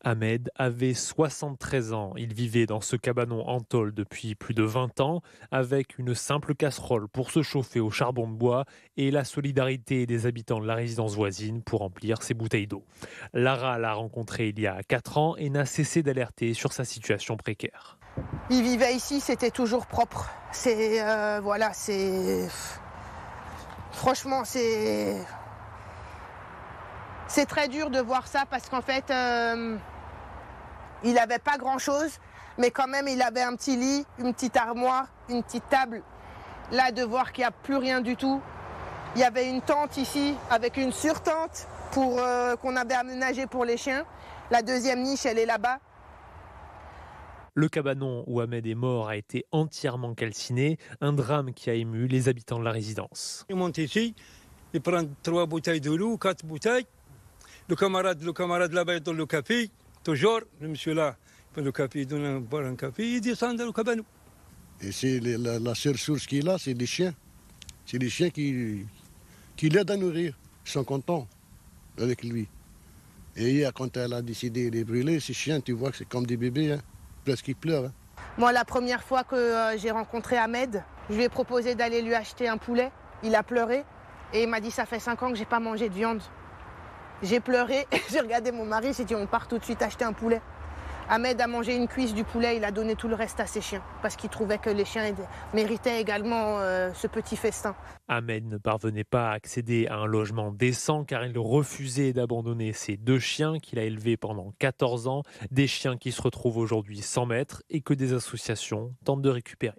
Ahmed avait 73 ans. Il vivait dans ce cabanon en tôle depuis plus de 20 ans, avec une simple casserole pour se chauffer au charbon de bois et la solidarité des habitants de la résidence voisine pour remplir ses bouteilles d'eau. Lara l'a rencontré il y a 4 ans et n'a cessé d'alerter sur sa situation précaire. Il vivait ici, c'était toujours propre. Voilà, c'est franchement, c'est très dur de voir ça parce qu'en fait, il n'avait pas grand-chose, mais quand même, il avait un petit lit, une petite armoire, une petite table. Là, de voir qu'il n'y a plus rien du tout. Il y avait une tente ici avec une surtente qu'on avait aménagée pour les chiens. La deuxième niche, elle est là-bas. Le cabanon où Ahmed est mort a été entièrement calciné, un drame qui a ému les habitants de la résidence. Il monte ici, il prend 3 bouteilles de l'eau, 4 bouteilles. Le camarade là-bas est dans le café, toujours, le monsieur là, il prend le café, il donne boire un café, il descend dans le cabanon. Et c'est la seule source qu'il a, c'est des chiens. C'est les chiens qui l'aident à nourrir. Ils sont contents avec lui. Et hier, quand elle a décidé de les brûler, ces chiens, tu vois que c'est comme des bébés, hein. Presque ils pleurent. Hein. Moi, la première fois que j'ai rencontré Ahmed, je lui ai proposé d'aller lui acheter un poulet. Il a pleuré et il m'a dit « ça fait 5 ans que j'ai pas mangé de viande ». J'ai pleuré, j'ai regardé mon mari, j'ai dit on part tout de suite acheter un poulet. Ahmed a mangé une cuisse du poulet, il a donné tout le reste à ses chiens parce qu'il trouvait que les chiens méritaient également ce petit festin. Ahmed ne parvenait pas à accéder à un logement décent car il refusait d'abandonner ses 2 chiens qu'il a élevés pendant 14 ans, des chiens qui se retrouvent aujourd'hui sans maître et que des associations tentent de récupérer.